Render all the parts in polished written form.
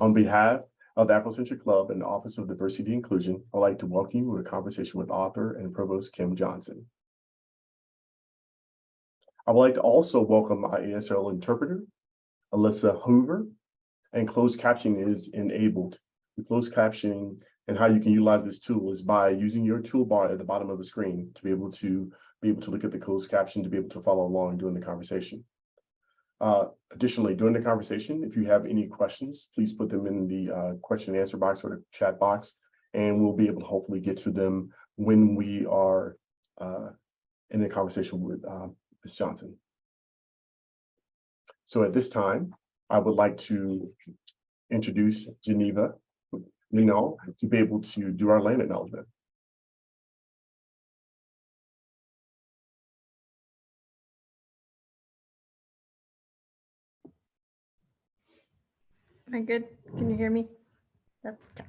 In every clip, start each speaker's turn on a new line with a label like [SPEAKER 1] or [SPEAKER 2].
[SPEAKER 1] On behalf of the Afrocentric Club and the Office of Diversity and Inclusion, I'd like to welcome you to a conversation with author and provost Kim Johnson. I would like to also welcome our ASL interpreter, Alyssa Hoover, and closed captioning is enabled. The closed captioning and how you can utilize this tool is by using your toolbar at the bottom of the screen to be able to look at the closed caption, to be able to follow along during the conversation. Additionally, during the conversation, if you have any questions, please put them in the question and answer box or the chat box, and we'll be able to hopefully get to them when we are in the conversation with Ms. Johnson. So at this time, I would like to introduce Geneva Lino to be able to do our land acknowledgement.
[SPEAKER 2] Am I good? Can you hear me? Yep. Okay.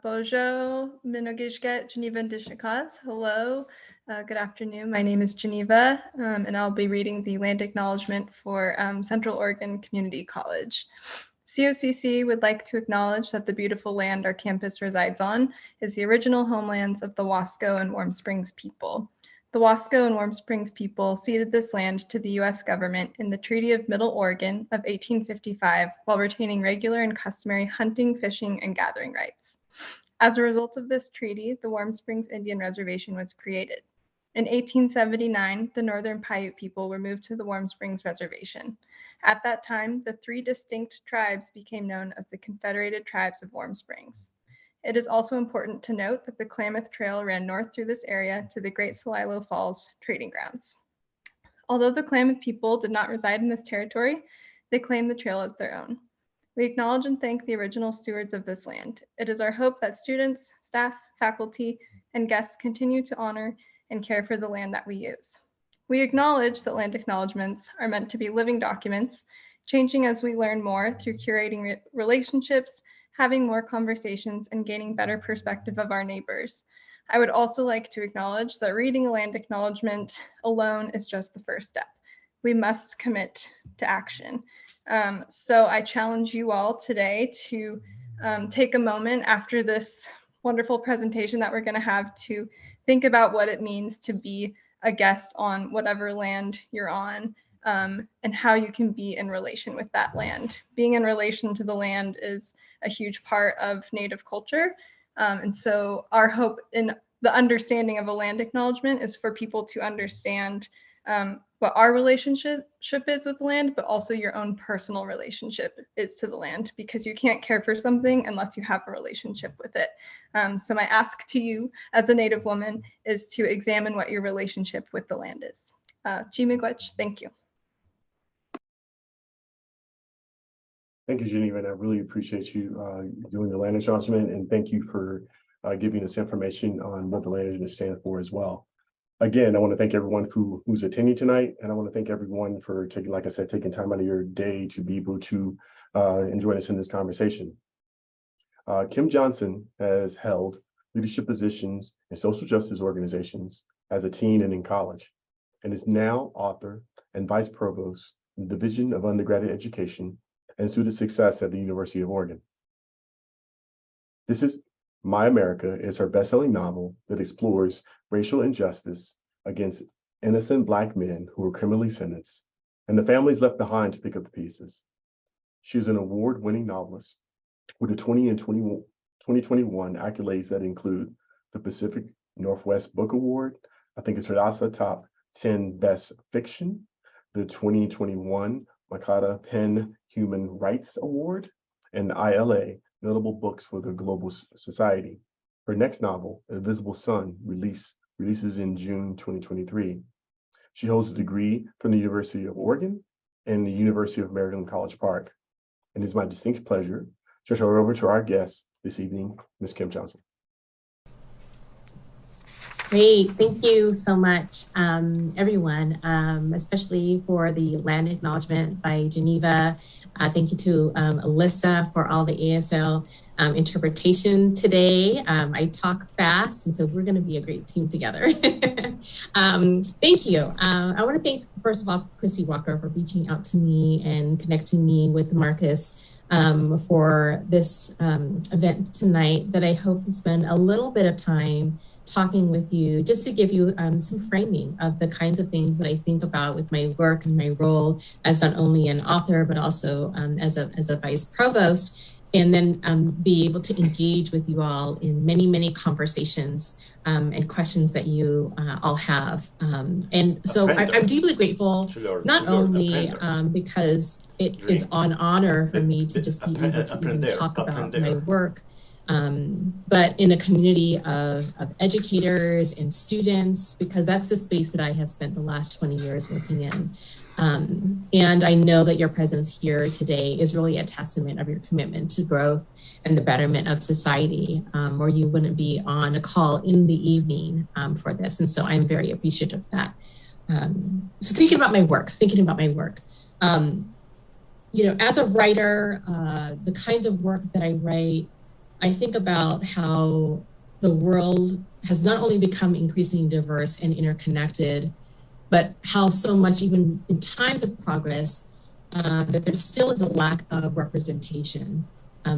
[SPEAKER 2] Bojo Minogishket Geneva Dishikaz. Hello. Good afternoon. My name is Geneva, and I'll be reading the land acknowledgement for Central Oregon Community College. COCC would like to acknowledge that the beautiful land our campus resides on is the original homelands of the Wasco and Warm Springs people. The Wasco and Warm Springs people ceded this land to the U.S. government in the Treaty of Middle Oregon of 1855 while retaining regular and customary hunting, fishing, and gathering rights. As a result of this treaty, the Warm Springs Indian Reservation was created. In 1879, the Northern Paiute people were moved to the Warm Springs Reservation. At that time, the three distinct tribes became known as the Confederated Tribes of Warm Springs. It is also important to note that the Klamath Trail ran north through this area to the Great Celilo Falls trading grounds. Although the Klamath people did not reside in this territory, they claimed the trail as their own. We acknowledge and thank the original stewards of this land. It is our hope that students, staff, faculty, and guests continue to honor and care for the land that we use. We acknowledge that land acknowledgements are meant to be living documents, changing as we learn more through curating relationships, having more conversations, and gaining better perspective of our neighbors. I would also like to acknowledge that reading a land acknowledgement alone is just the first step. We must commit to action. So I challenge you all today to take a moment after this wonderful presentation that we're going to have to think about what it means to be a guest on whatever land you're on, and how you can be in relation with that land. Being in relation to the land is a huge part of Native culture. And so our hope in the understanding of a land acknowledgement is for people to understand what our relationship is with the land, but also your own personal relationship is to the land, because you can't care for something unless you have a relationship with it. So my ask to you as a Native woman is to examine what your relationship with the land is. Miigwech, thank you.
[SPEAKER 1] Thank you, Geneva, and I really appreciate you doing the land acknowledgement, and thank you for giving us information on what the land acknowledgement stands for as well. Again, I want to thank everyone who's attending tonight, and I want to thank everyone for taking, like I said, taking time out of your day to be able to join us in this conversation. Kim Johnson has held leadership positions in social justice organizations as a teen and in college, and is now author and vice provost in the Division of Undergraduate Education and Student Success at the University of Oregon. This is My America is her best-selling novel that explores racial injustice against innocent Black men who were criminally sentenced and the families left behind to pick up the pieces. She is an award-winning novelist with the 2021 accolades that include the Pacific Northwest Book Award, I think it's Hadassah Top 10 Best Fiction, the 2021 Malka Penn Human Rights Award, and the ILA Notable Books for the Global Society. Her next novel, Invisible Sun, releases in June 2023. She holds a degree from the University of Oregon and the University of Maryland College Park. And it's my distinct pleasure to turn over to our guest this evening, Ms. Kim Johnson.
[SPEAKER 3] Great, thank you so much, everyone, especially for the land acknowledgement by Geneva. Thank you to Alyssa for all the ASL interpretation today. I talk fast, and so we're going to be a great team together. Thank you. I want to thank, first of all, Chrissy Walker for reaching out to me and connecting me with Marcus for this event tonight that I hope to spend a little bit of time talking with you just to give you some framing of the kinds of things that I think about with my work and my role as not only an author, but also as a vice provost, and then be able to engage with you all in many, many conversations and questions that you all have. And so I'm deeply grateful, not only because it is an honor for me to just be able to even talk about my work, but in a community of educators and students, because that's the space that I have spent the last 20 years working in. And I know that your presence here today is really a testament of your commitment to growth and the betterment of society, or you wouldn't be on a call in the evening for this. And so I'm very appreciative of that. So thinking about my work, you know, as a writer, the kinds of work that I write, I think about how the world has not only become increasingly diverse and interconnected, but how so much, even in times of progress, that there still is a lack of representation,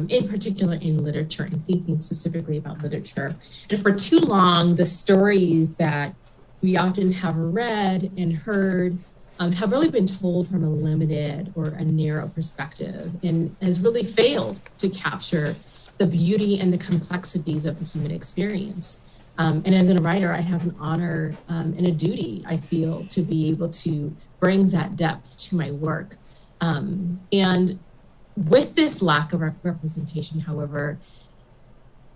[SPEAKER 3] in particular in literature, and thinking specifically about literature. And for too long, the stories that we often have read and heard have really been told from a limited or a narrow perspective, and has really failed to capture the beauty and the complexities of the human experience. And as a writer, I have an honor and a duty, I feel, to be able to bring that depth to my work. And with this lack of representation, however,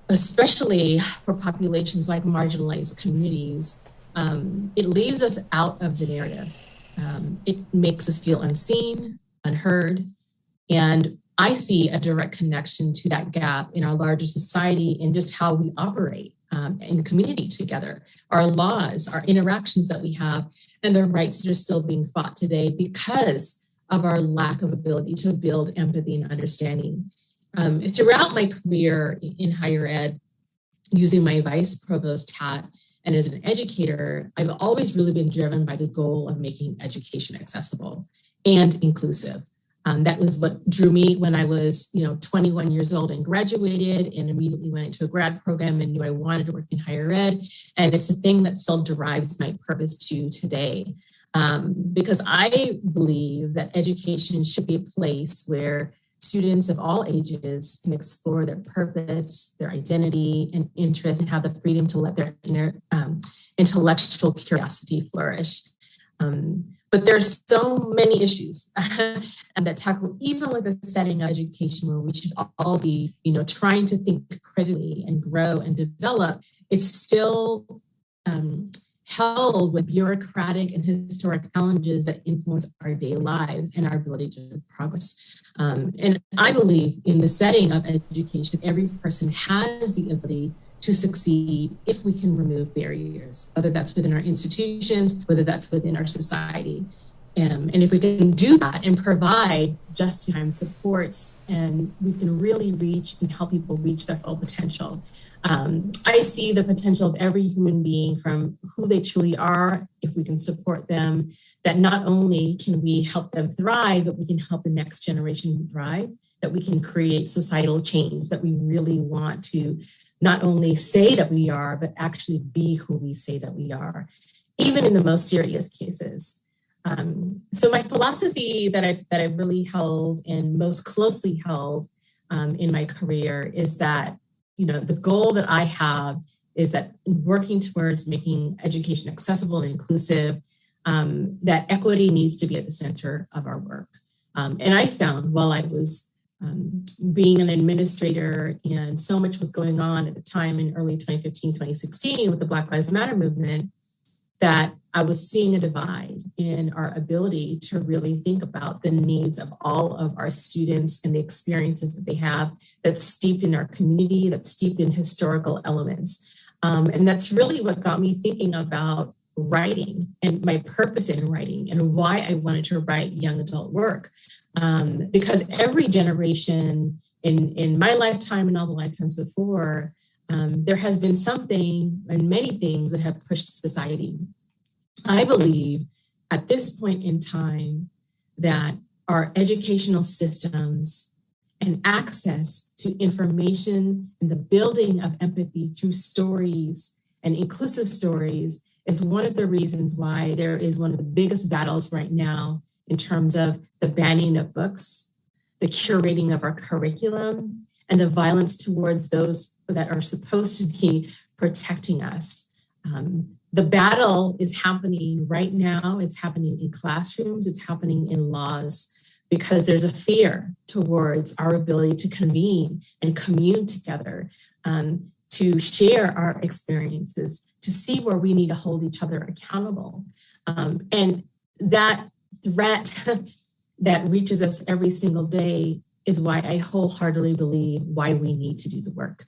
[SPEAKER 3] especially for populations like marginalized communities, it leaves us out of the narrative. It makes us feel unseen, unheard, and I see a direct connection to that gap in our larger society and just how we operate in community together, our laws, our interactions that we have, and the rights that are still being fought today because of our lack of ability to build empathy and understanding. Throughout my career in higher ed, using my vice provost hat and as an educator, I've always really been driven by the goal of making education accessible and inclusive. That was what drew me when I was, 21 years old and graduated, and immediately went into a grad program and knew I wanted to work in higher ed. And it's a thing that still derives my purpose to today, because I believe that education should be a place where students of all ages can explore their purpose, their identity and interest, and have the freedom to let their inner intellectual curiosity flourish. But there's so many issues and that tackle, even with a setting of education where we should all be, trying to think critically and grow and develop. It's still held with bureaucratic and historic challenges that influence our daily lives and our ability to progress. And I believe in the setting of education, every person has the ability to succeed if we can remove barriers, whether that's within our institutions, whether that's within our society. And if we can do that and provide just-in-time supports, and we can really reach and help people reach their full potential. I see the potential of every human being from who they truly are, if we can support them, that not only can we help them thrive, but we can help the next generation thrive, that we can create societal change, that we really want to not only say that we are, but actually be who we say that we are, even in the most serious cases. So my philosophy that I really held and most closely held in my career is that, the goal that I have is that working towards making education accessible and inclusive, that equity needs to be at the center of our work. And I found while I was being an administrator and so much was going on at the time in early 2015, 2016 with the Black Lives Matter movement, that I was seeing a divide in our ability to really think about the needs of all of our students and the experiences that they have that's steeped in our community, that's steeped in historical elements. And that's really what got me thinking about writing and my purpose in writing and why I wanted to write young adult work. Because every generation in my lifetime and all the lifetimes before, there has been something and many things that have pushed society. I believe at this point in time that our educational systems and access to information and the building of empathy through stories and inclusive stories is one of the reasons why there is one of the biggest battles right now in terms of the banning of books, the curating of our curriculum, and the violence towards those that are supposed to be protecting us. The battle is happening right now. It's happening in classrooms. It's happening in laws, because there's a fear towards our ability to convene and commune together, to share our experiences, to see where we need to hold each other accountable. And that threat that reaches us every single day is why I wholeheartedly believe why we need to do the work.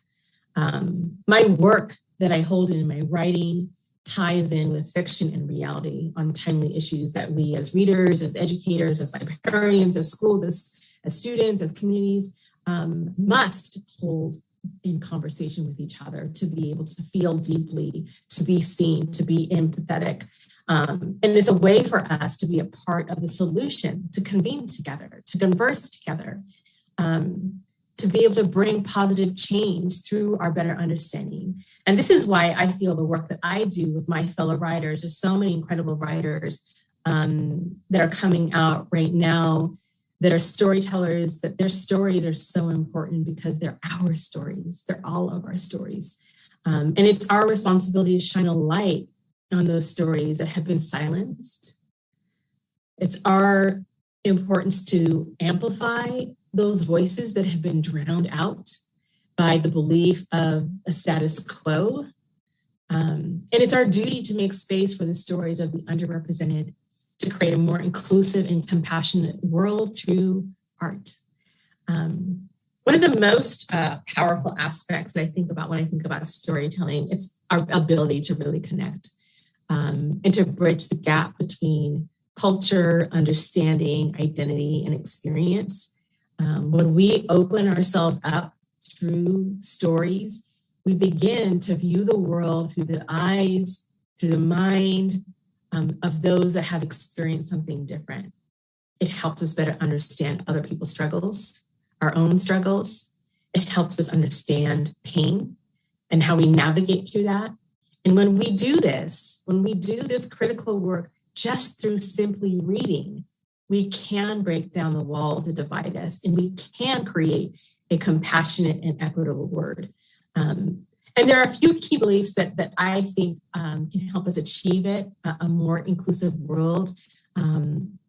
[SPEAKER 3] My work that I hold in my writing ties in with fiction and reality on timely issues that we as readers, as educators, as librarians, as schools, as students, as communities must hold in conversation with each other to be able to feel deeply, to be seen, to be empathetic. And it's a way for us to be a part of the solution, to convene together, to converse together, to be able to bring positive change through our better understanding. And this is why I feel the work that I do with my fellow writers, there's so many incredible writers that are coming out right now that are storytellers, that their stories are so important because they're our stories. They're all of our stories. And it's our responsibility to shine a light on those stories that have been silenced. It's our importance to amplify those voices that have been drowned out by the belief of a status quo. And it's our duty to make space for the stories of the underrepresented, to create a more inclusive and compassionate world through art. One of the most powerful aspects that I think about when I think about storytelling, it's our ability to really connect and to bridge the gap between culture, understanding, identity, and experience. When we open ourselves up through stories, we begin to view the world through the eyes, through the mind of those that have experienced something different. It helps us better understand other people's struggles, our own struggles. It helps us understand pain and how we navigate through that. And when we do this critical work just through simply reading, we can break down the walls that divide us, and we can create a compassionate and equitable word. And there are a few key beliefs that I think can help us achieve it, a more inclusive world. And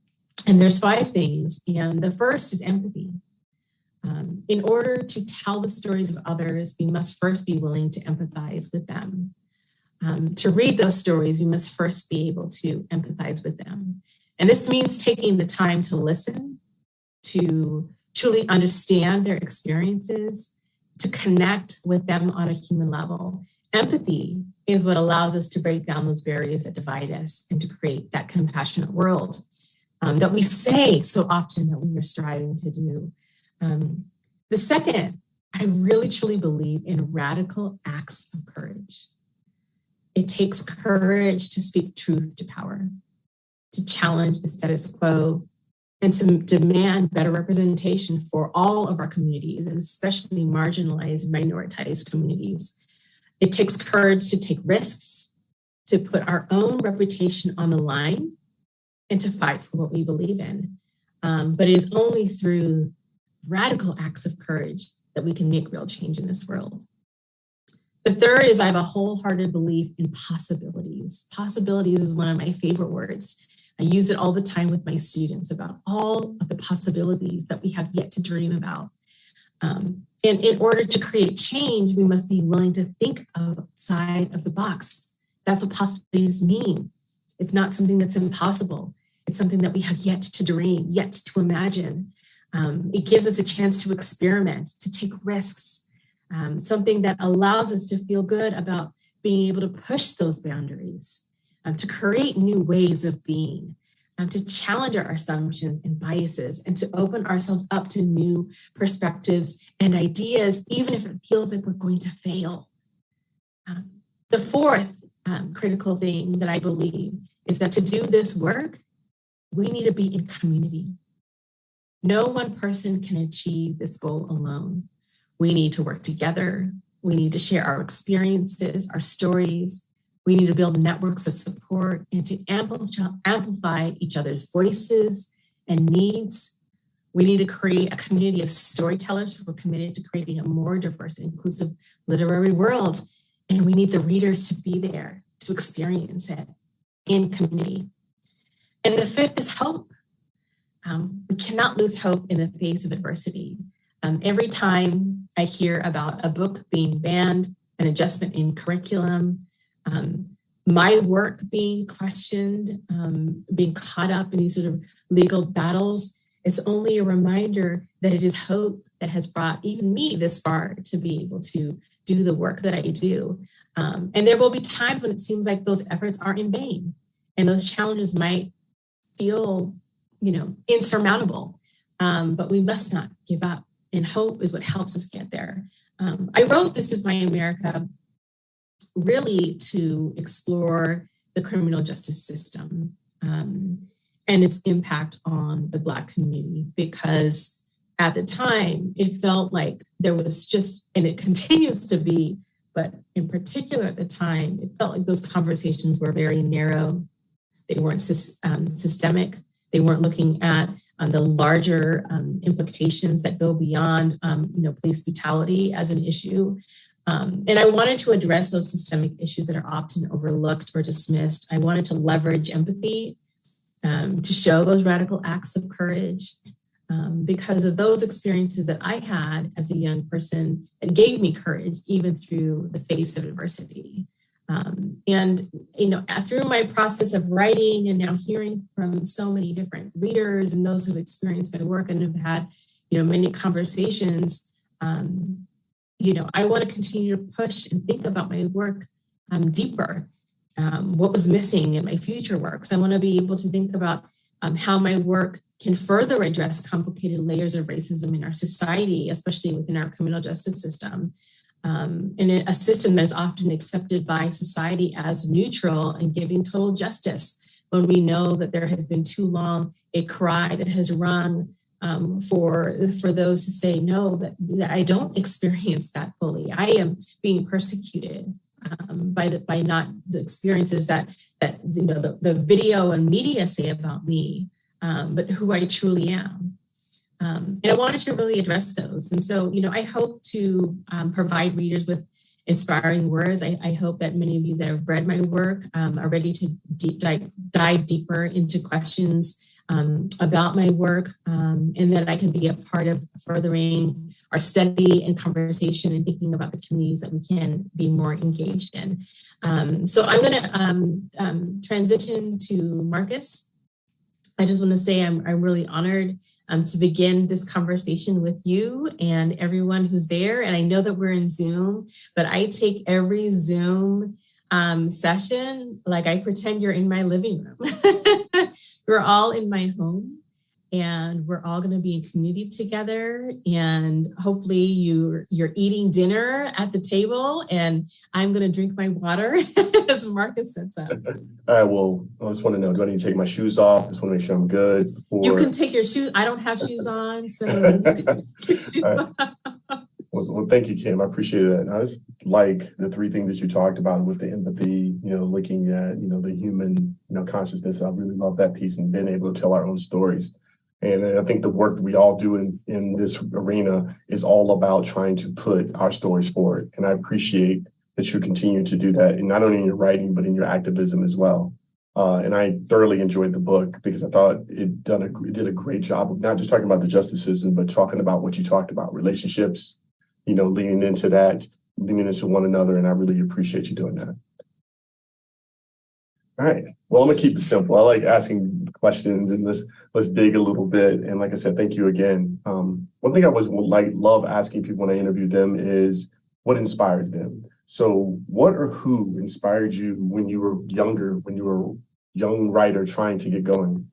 [SPEAKER 3] there's 5 things. And the first is empathy. In order to tell the stories of others, we must first be willing to empathize with them. To read those stories, we must first be able to empathize with them. And this means taking the time to listen, to truly understand their experiences, to connect with them on a human level. Empathy is what allows us to break down those barriers that divide us and to create that compassionate world that we say so often that we are striving to do. The second, I really truly believe in radical acts of courage. It takes courage to speak truth to power, to challenge the status quo, and to demand better representation for all of our communities, and especially marginalized, minoritized communities. It takes courage to take risks, to put our own reputation on the line, and to fight for what we believe in. But it is only through radical acts of courage that we can make real change in this world. The third is I have a wholehearted belief in possibilities. Possibilities is one of my favorite words. I use it all the time with my students about all of the possibilities that we have yet to dream about. And in order to create change, we must be willing to think outside of the box. That's what possibilities mean. It's not something that's impossible. It's something that we have yet to dream, yet to imagine. It gives us a chance to experiment, to take risks, something that allows us to feel good about being able to push those boundaries, to create new ways of being, to challenge our assumptions and biases, and to open ourselves up to new perspectives and ideas, even if it feels like we're going to fail. The fourth critical thing that I believe is that to do this work, we need to be in community. No one person can achieve this goal alone. We need to work together. We need to share our experiences, our stories. We need to build networks of support and to amplify each other's voices and needs. We need to create a community of storytellers who are committed to creating a more diverse and inclusive literary world. And we need the readers to be there to experience it in community. And the fifth is hope. We cannot lose hope in the face of adversity. Every time I hear about a book being banned, an adjustment in curriculum, my work being questioned, being caught up in these sort of legal battles, it's only a reminder that it is hope that has brought even me this far to be able to do the work that I do. And there will be times when it seems like those efforts are in vain and those challenges might feel, insurmountable, but we must not give up. And hope is what helps us get there. I wrote This Is My America really to explore the criminal justice system and its impact on the Black community, because at the time it felt like there was just, and it continues to be, but in particular at the time, it felt like those conversations were very narrow. They weren't systemic. They weren't looking at the larger implications that go beyond, police brutality as an issue. And I wanted to address those systemic issues that are often overlooked or dismissed. I wanted to leverage empathy to show those radical acts of courage because of those experiences that I had as a young person that gave me courage, even through the face of adversity. Through my process of writing and now hearing from so many different readers and those who've experienced my work and have had, many conversations, I want to continue to push and think about my work deeper. What was missing in my future works. I want to be able to think about how my work can further address complicated layers of racism in our society, especially within our criminal justice system. And a system that is often accepted by society as neutral and giving total justice, when we know that there has been too long a cry that has rung for those to say, no, that I don't experience that fully. I am being persecuted by not the experiences that the video and media say about me, but who I truly am. And I wanted to really address those. And so, I hope to provide readers with inspiring words. I hope that many of you that have read my work are ready to dive deeper into questions about my work, and that I can be a part of furthering our study and conversation and thinking about the communities that we can be more engaged in. So I'm going to transition to Marcus. I just want to say I'm really honored to begin this conversation with you and everyone who's there. And I know that we're in Zoom, but I take every Zoom session like I pretend you're in my living room. We're all in my home and we're all going to be in community together. And hopefully you're eating dinner at the table and I'm going to drink my water as Marcus sets up.
[SPEAKER 1] I just want to know, do I need to take my shoes off? I just want to make sure I'm good.
[SPEAKER 3] You can take your shoes. I don't have shoes on, so you can take your shoes off.
[SPEAKER 1] Well, thank you, Kim. I appreciate it. And I just like the three things that you talked about with the empathy, looking at, the human, consciousness. I really love that piece and being able to tell our own stories. And I think the work that we all do in this arena is all about trying to put our stories forward. And I appreciate that you continue to do that, and not only in your writing, but in your activism as well. And I thoroughly enjoyed the book because I thought it did a great job of not just talking about the justice system, but talking about what you talked about, relationships, leaning into that, leaning into one another. And I really appreciate you doing that. All right. Well, I'm going to keep it simple. I like asking questions, and let's dig a little bit. And like I said, thank you again. One thing I love asking people when I interview them is what inspires them. So what or who inspired you when you were younger, when you were a young writer trying to get going?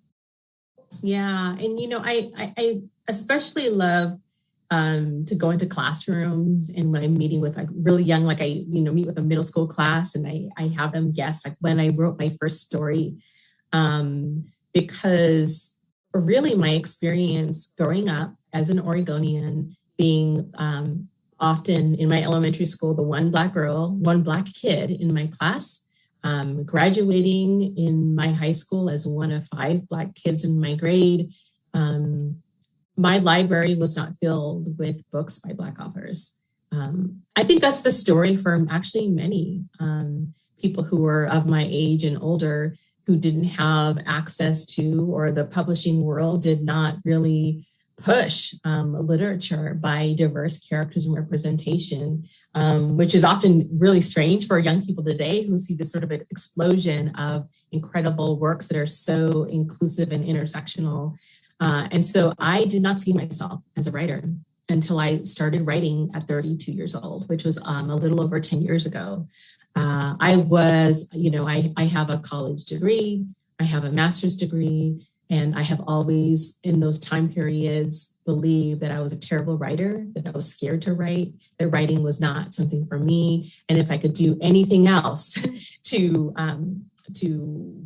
[SPEAKER 3] Yeah. And, I especially love to go into classrooms, and when I'm meeting with really young, I meet with a middle school class, and I have them guess when I wrote my first story, because really my experience growing up as an Oregonian, being often in my elementary school, the one Black girl, one Black kid in my class, graduating in my high school as one of 5 Black kids in my grade. My library was not filled with books by Black authors. I think that's the story for actually many people who were of my age and older, who didn't have access to, or the publishing world did not really push literature by diverse characters and representation, which is often really strange for young people today who see this sort of explosion of incredible works that are so inclusive and intersectional. And so I did not see myself as a writer until I started writing at 32 years old, which was a little over 10 years ago. I have a college degree, I have a master's degree, and I have always, in those time periods, believed that I was a terrible writer, that I was scared to write, that writing was not something for me. And if I could do anything else to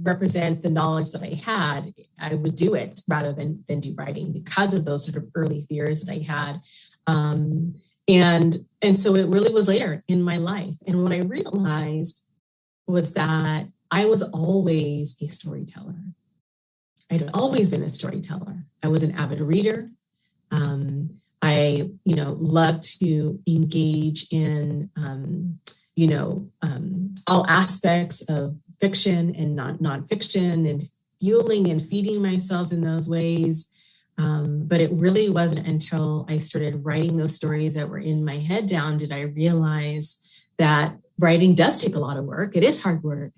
[SPEAKER 3] represent the knowledge that I had, I would do it rather than do writing, because of those sort of early fears that I had. And so it really was later in my life. And what I realized was that I was always a storyteller. I'd always been a storyteller. I was an avid reader. I loved to engage in, all aspects of fiction and nonfiction, and fueling and feeding myself in those ways. But it really wasn't until I started writing those stories that were in my head down did I realize that writing does take a lot of work. It is hard work,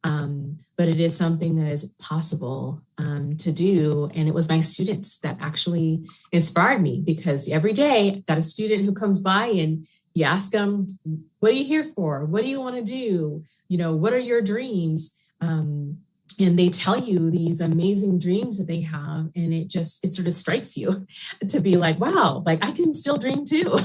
[SPEAKER 3] but it is something that is possible to do. And it was my students that actually inspired me, because every day I've got a student who comes by and you ask them, what are you here for? What do you want to do? What are your dreams? And they tell you these amazing dreams that they have. And it sort of strikes you to be like, wow, like I can still dream too.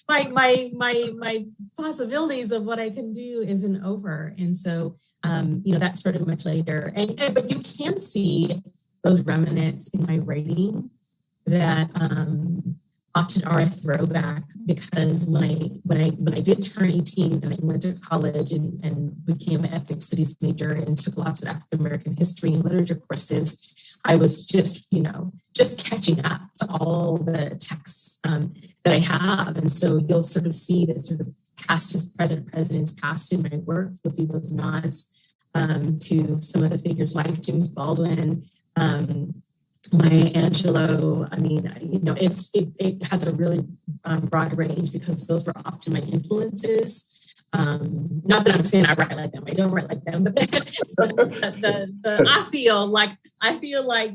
[SPEAKER 3] my possibilities of what I can do isn't over. And so, that's started much later. But you can see those remnants in my writing that often are a throwback, because when I did turn 18 and I went to college and became an ethnic studies major and took lots of African American history and literature courses, I was just catching up to all the texts that I have. And so you'll sort of see that sort of past is present, present is past in my work. You'll see those nods to some of the figures like James Baldwin, Maya Angelou. I mean, it has a really broad range, because those were often my influences. Not that I'm saying I write like them. I don't write like them, but I feel like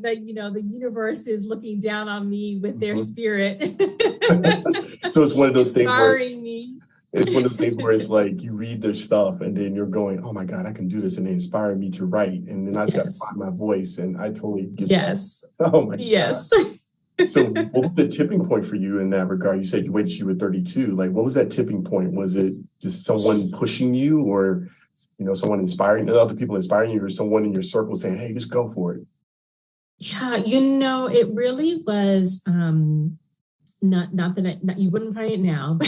[SPEAKER 3] the universe is looking down on me with their spirit.
[SPEAKER 1] So it's one of those things where
[SPEAKER 3] inspiring me.
[SPEAKER 1] It's one of the things where it's like you read their stuff and then you're going, oh my God, I can do this. And they inspire me to write. And then I just got to find my voice. And I totally get that. Oh my God. So what was the tipping point for you in that regard? You said you waited till you were 32. Like, what was that tipping point? Was it just someone pushing you, or, someone inspiring, other people inspiring you, or someone in your circle saying, hey, just go for it?
[SPEAKER 3] Yeah, it really was, not that you wouldn't find it now,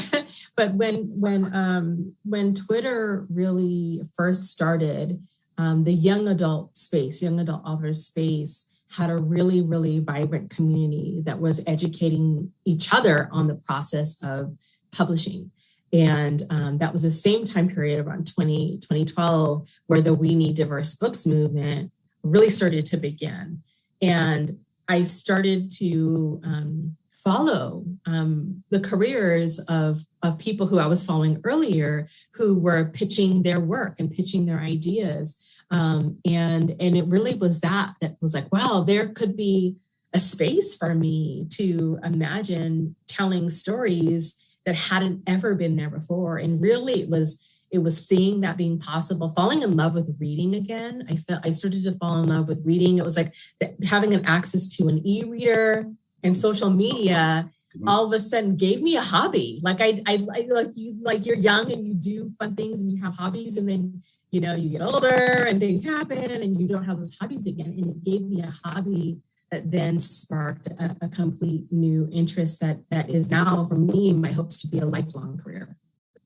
[SPEAKER 3] but when Twitter really first started, the young adult author space had a really, really vibrant community that was educating each other on the process of publishing. And that was the same time period around 2012 where the We Need Diverse Books movement really started to begin. And I started to follow the careers of people who I was following earlier, who were pitching their work and pitching their ideas. And it really was that was like, wow, there could be a space for me to imagine telling stories that hadn't ever been there before. And really it was seeing that being possible, falling in love with reading again. I started to fall in love with reading. It was like having an access to an e-reader and social media all of a sudden gave me a hobby. Like you're young and you do fun things and you have hobbies, and then you get older and things happen and you don't have those hobbies again. And it gave me a hobby that then sparked a complete new interest that is now, for me, my hopes to be a lifelong career.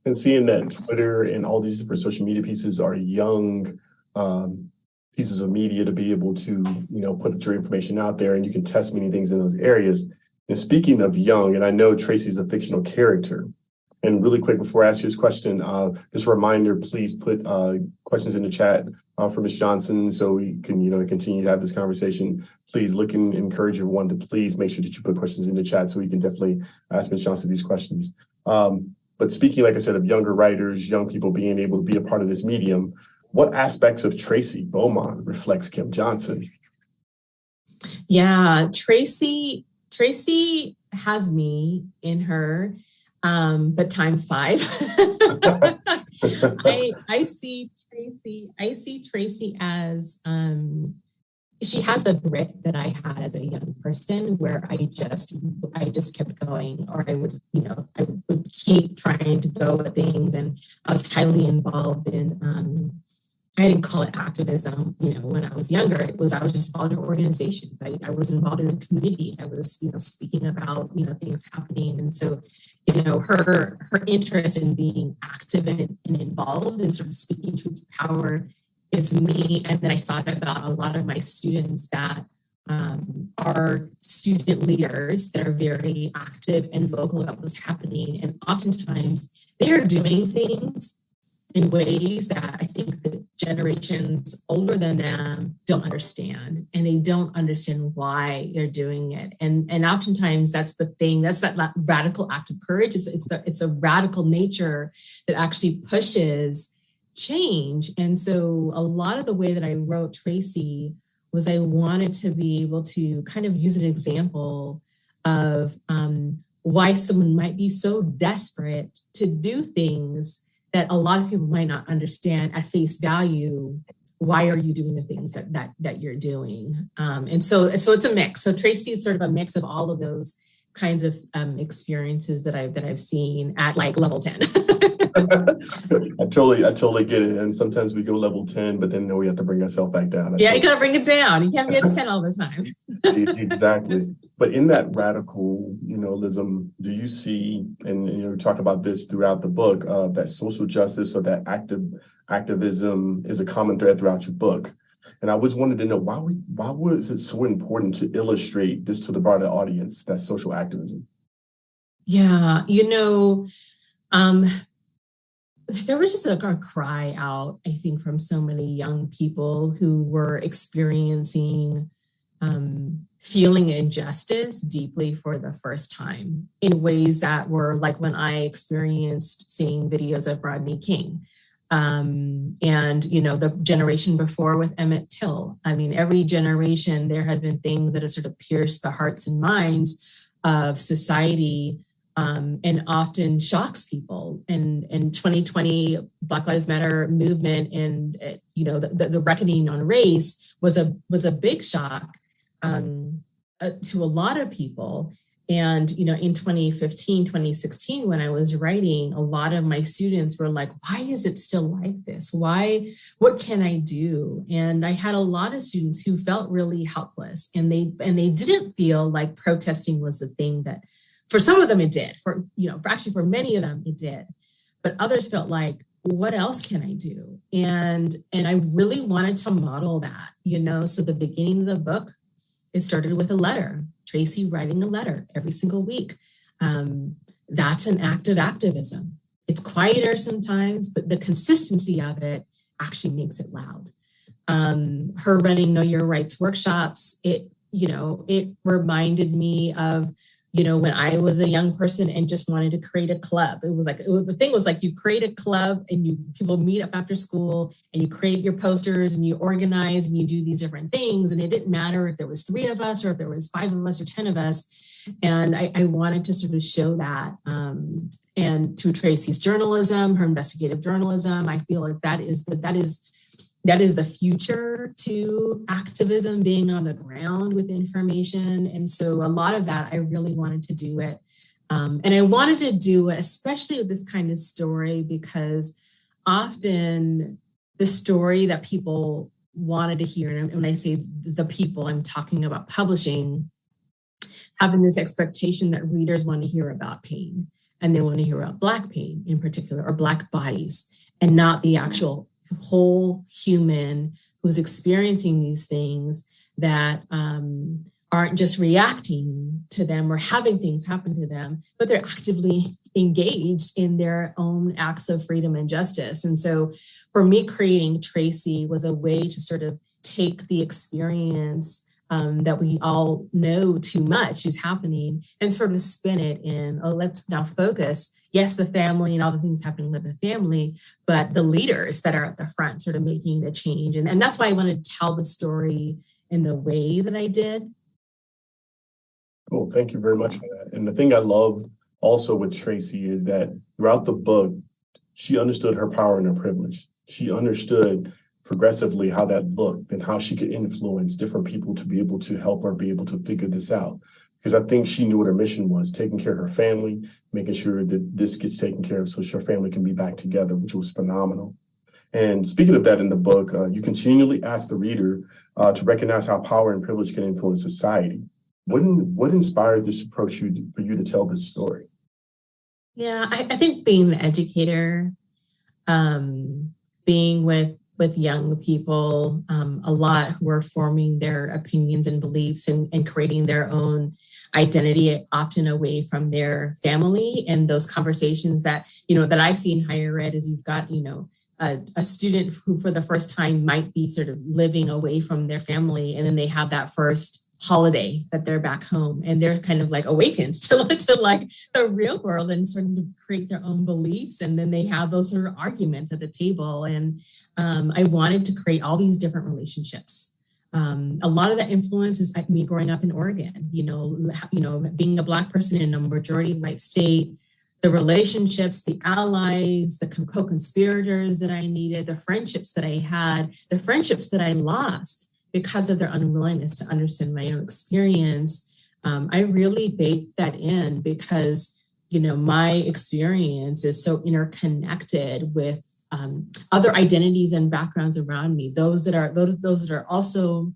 [SPEAKER 1] And seeing that Twitter and all these different social media pieces are young pieces of media to be able to, put your information out there, and you can test many things in those areas. And speaking of young, and I know Tracy's a fictional character, and really quick before I ask you this question, just a reminder, please put questions in the chat for Ms. Johnson so we can, continue to have this conversation. Please look and encourage everyone to please make sure that you put questions in the chat so we can definitely ask Ms. Johnson these questions. But speaking, like I said, of younger writers, young people being able to be a part of this medium, what aspects of Tracy Beaumont reflects Kim Johnson?
[SPEAKER 3] Yeah, Tracy has me in her, but times 5. I see Tracy as she has the grit that I had as a young person, where I just kept going, or I would keep trying to go at things, and I was highly involved in I didn't call it activism, when I was younger. I was just involved in organizations. I was involved in the community. I was, speaking about, things happening. And so, her interest in being active and involved and sort of speaking truth to power is me. And then I thought about a lot of my students that are student leaders that are very active and vocal about what's happening. And oftentimes they are doing things in ways that I think the generations older than them don't understand, and they don't understand why they're doing it. And oftentimes that's the thing, that's that radical act of courage. It's a radical nature that actually pushes change. And so a lot of the way that I wrote Tracy was I wanted to be able to kind of use an example of why someone might be so desperate to do things that a lot of people might not understand at face value. Why are you doing the things that you're doing? And so it's a mix. So Tracy is sort of a mix of all of those kinds of experiences that I've seen at like level 10.
[SPEAKER 1] I totally get it. And sometimes we go level 10, but then we have to bring ourselves back down.
[SPEAKER 3] You got to bring it down. You can't be at 10 all the time.
[SPEAKER 1] Exactly. But in that radicalism, do you see, and talk about this throughout the book, that social justice or that activism is a common thread throughout your book? And I was wanted to know why was it so important to illustrate this to the broader audience, that social activism?
[SPEAKER 3] Yeah, there was just a cry out, I think, from so many young people who were experiencing feeling injustice deeply for the first time in ways that were like when I experienced seeing videos of Rodney King. And, the generation before with Emmett Till. I mean, every generation, there has been things that have sort of pierced the hearts and minds of society, and often shocks people. And in 2020, Black Lives Matter movement and, the reckoning on race was a big shock to a lot of people. And, in 2015, 2016, when I was writing, a lot of my students were like, why is it still like this? What can I do? And I had a lot of students who felt really helpless, and they didn't feel like protesting was the thing that, for some of them it did, for many of them it did, but others felt like, what else can I do? And I really wanted to model that, so the beginning of the book, it started with a letter. Tracy writing a letter every single week. That's an act of activism. It's quieter sometimes, but the consistency of it actually makes it loud. Her running Know Your Rights workshops, it reminded me of, when I was a young person and just wanted to create a club. The thing was like you create a club and people meet up after school and you create your posters and you organize and you do these different things. And it didn't matter if there was 3 of us or if there was 5 of us or 10 of us. And I wanted to sort of show that. And through Tracy's journalism, her investigative journalism, I feel like that is the future to activism, being on the ground with information. And so a lot of that, I really wanted to do it. And I wanted to do it, especially with this kind of story, because often the story that people wanted to hear, and when I say the people, I'm talking about publishing, having this expectation that readers want to hear about pain, and they want to hear about Black pain in particular, or Black bodies, and not the actual whole human who's experiencing these things that aren't just reacting to them or having things happen to them, but they're actively engaged in their own acts of freedom and justice. And so for me, creating Tracy was a way to sort of take the experience that we all know too much is happening and sort of spin it in, oh, let's now focus, yes, the family and all the things happening with the family, but the leaders that are at the front sort of making the change. And that's why I wanted to tell the story in the way that I did.
[SPEAKER 1] Cool. Thank you very much for that. And the thing I love also with Tracy is that throughout the book, she understood her power and her privilege. She understood progressively how that looked and how she could influence different people to be able to help her be able to figure this out. Because I think she knew what her mission was, taking care of her family, making sure that this gets taken care of so her family can be back together, which was phenomenal. And speaking of that in the book, you continually ask the reader to recognize how power and privilege can influence society. What inspired this approach for you to tell this story?
[SPEAKER 3] Yeah, I think being an educator, being with young people, a lot who are forming their opinions and beliefs and creating their own identity, often away from their family. And those conversations that, that I see in higher ed is you've got, a student who for the first time might be sort of living away from their family. And then they have that first holiday that they're back home and they're kind of like awakened to like the real world and starting to create their own beliefs. And then they have those sort of arguments at the table. And I wanted to create all these different relationships. A lot of that influence is like me growing up in Oregon, being a Black person in a majority white state, the relationships, the allies, the co-conspirators that I needed, the friendships that I had, the friendships that I lost because of their unwillingness to understand my own experience. I really baked that in because, my experience is so interconnected with other identities and backgrounds around me, those that are also,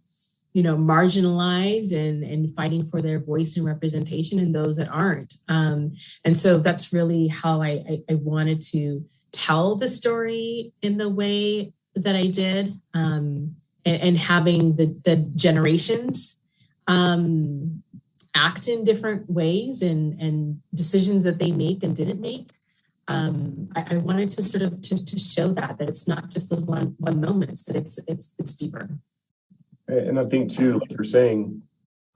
[SPEAKER 3] marginalized and fighting for their voice and representation, and those that aren't. And so that's really how I wanted to tell the story in the way that I did. And having the generations act in different ways and decisions that they make and didn't make. I wanted to sort of to show that it's not just the one moment, that it's deeper.
[SPEAKER 1] And I think too, like you're saying,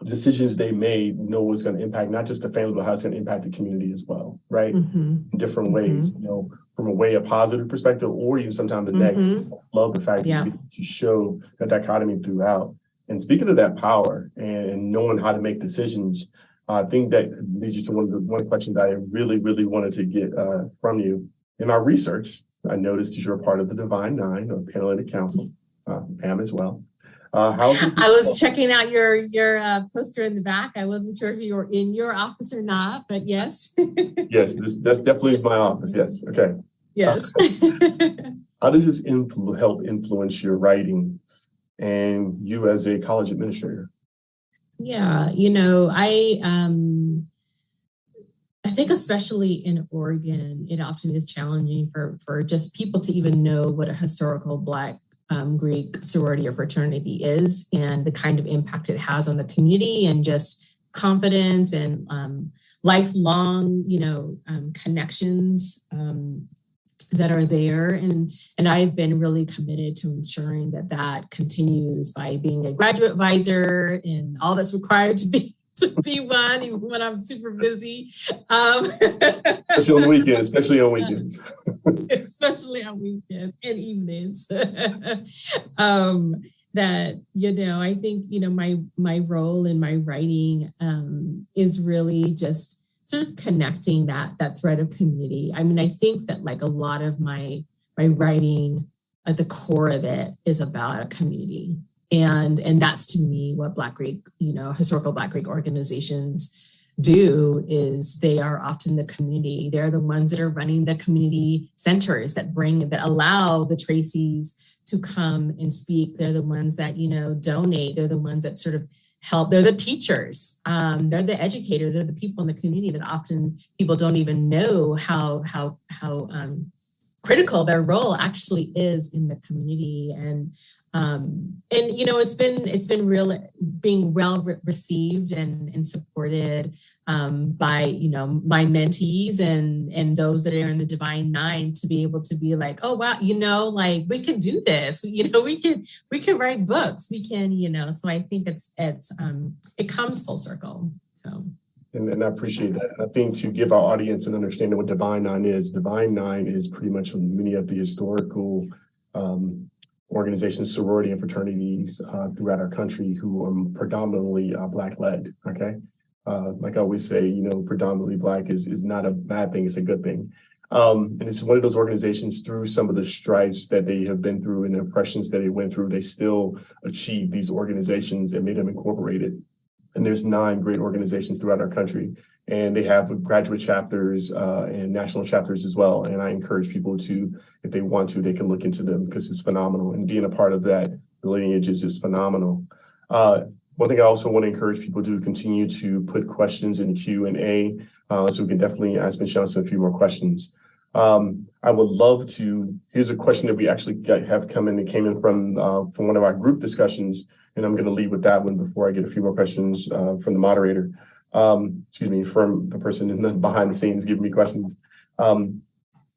[SPEAKER 1] decisions they made was going to impact not just the family, but how it's going to impact the community as well, right? In different ways, from a positive perspective, or even sometimes a negative. I love the fact that you show that dichotomy throughout. And speaking of that power and knowing how to make decisions, I think that leads you to one question that I really, really wanted to get from you. In our research, I noticed that you're a part of the Divine Nine of Penn Council, Pam as well.
[SPEAKER 3] I was checking out your poster in the back. I wasn't sure if you were in your office or not, but yes.
[SPEAKER 1] Yes, that's definitely my office. Yes. Okay.
[SPEAKER 3] Yes.
[SPEAKER 1] How does this help influence your writing and you as a college administrator?
[SPEAKER 3] Yeah, I think especially in Oregon, it often is challenging for just people to even know what a historical Black Greek sorority or fraternity is and the kind of impact it has on the community and just confidence and lifelong, connections that are there. And I've been really committed to ensuring that continues by being a graduate advisor and all that's required to be one, even when I'm super busy.
[SPEAKER 1] Especially on weekends. Especially on weekends
[SPEAKER 3] and evenings. I think, my role in my writing is really just sort of connecting that thread of community. I mean, I think that like a lot of my writing at the core of it is about a community. And that's to me what Black Greek, historical Black Greek organizations do is they are often the community. They're the ones that are running the community centers that allow the Tracys to come and speak. They're the ones that, donate. They're the ones that sort of help. They're the teachers. They're the educators. They're the people in the community that often people don't even know how critical their role actually is in the community. And it's been being well received and supported by my mentees and those that are in the Divine Nine, to be able to be like, oh wow, like we can do this, we can write books, we can, so I think it comes full circle. So.
[SPEAKER 1] And I appreciate that. I think to give our audience an understanding what Divine Nine is pretty much many of the historical organizations, sorority and fraternities throughout our country who are predominantly Black-led, okay? Like I always say, predominantly Black is not a bad thing, it's a good thing. And it's one of those organizations, through some of the strifes that they have been through and the oppressions that they went through, they still achieved these organizations and made them incorporated. And there's 9 great organizations throughout our country, and they have graduate chapters and national chapters as well. And I encourage people to, if they want to, they can look into them because it's phenomenal. And being a part of that lineage is phenomenal. One thing I also want to encourage people to continue to put questions in Q&A, so we can definitely ask Ms. Johnson a few more questions. I would love to, here's a question that we actually have come in, that came in from one of our group discussions, and I'm going to lead with that one before I get a few more questions from the moderator. From the person behind the scenes giving me questions. How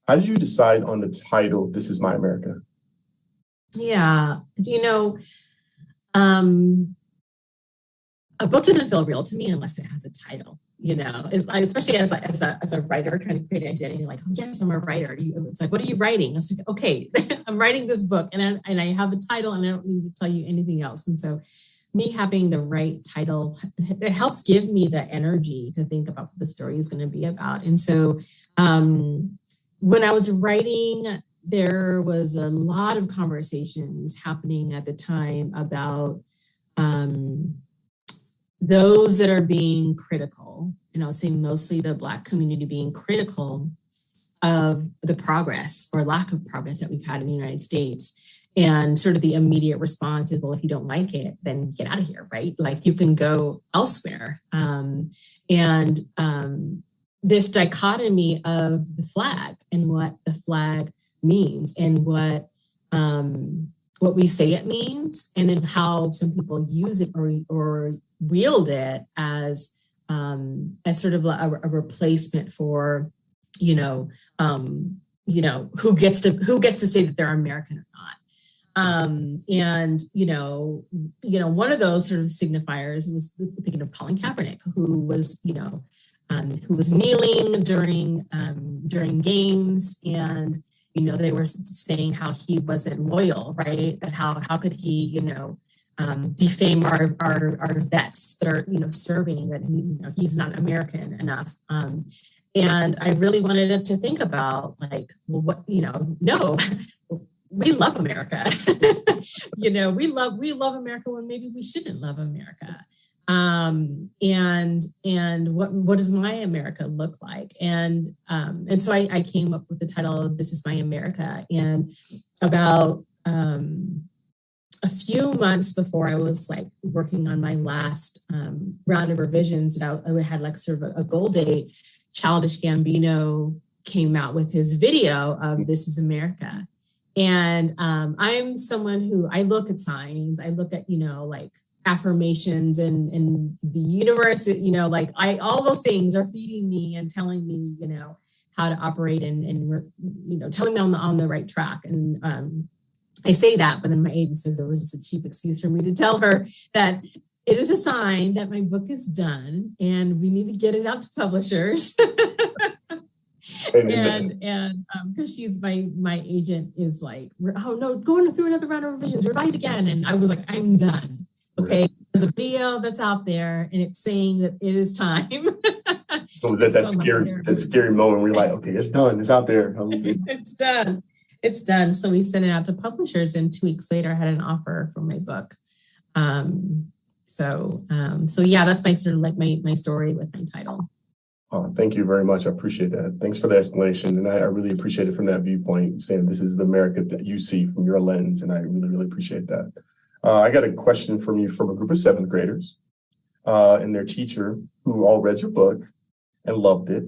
[SPEAKER 1] did you decide on the title, This Is My America?
[SPEAKER 3] Yeah, a book doesn't feel real to me unless it has a title. Especially as a writer trying to create an identity, like, oh, yes, I'm a writer. It's like, what are you writing? It's like, okay, I'm writing this book and I have a title and I don't need to tell you anything else. And so me having the right title, it helps give me the energy to think about what the story is going to be about. And so when I was writing, there was a lot of conversations happening at the time about those that are being critical, and I'll say mostly the Black community being critical of the progress or lack of progress that we've had in the United States. And sort of the immediate response is, well, if you don't like it, then get out of here, right? Like, you can go elsewhere. This dichotomy of the flag and what the flag means and what we say it means, and then how some people use it or wield it as sort of a replacement for, who gets to say that they're American or not. One of those sort of signifiers was thinking of Colin Kaepernick, who was kneeling during games, and they were saying how he wasn't loyal, right? That how could he, defame our vets that are, serving, that he's not American enough. And I really wanted to think about, like, well, what, no, we love America. we love America when maybe we shouldn't love America. And what does my America look like? And so I came up with the title of This Is My America. And about a few months before I was like working on my last round of revisions, that I had like sort of a goal date, Childish Gambino came out with his video of This Is America. And I'm someone who, I look at signs, I look at, like affirmations and the universe, all those things are feeding me and telling me, how to operate and telling me on the right track. And I say that, but then my agent says it was just a cheap excuse for me to tell her that it is a sign that my book is done and we need to get it out to publishers. And because she's my agent is like, oh no, going through another round of revisions, revise again. And I was like, I'm done. Okay, there's a video that's out there and it's saying that it is time.
[SPEAKER 1] So was that scary moment where you're like, okay, it's done, it's out there.
[SPEAKER 3] It's done. So we sent it out to publishers, and 2 weeks later I had an offer for my book. So yeah, that's my sort of like my story with my title.
[SPEAKER 1] Thank you very much. I appreciate that. Thanks for the explanation. And I really appreciate it from that viewpoint, saying this is the America that you see from your lens. And I really, really appreciate that. I got a question from you from a group of seventh graders and their teacher who all read your book and loved it.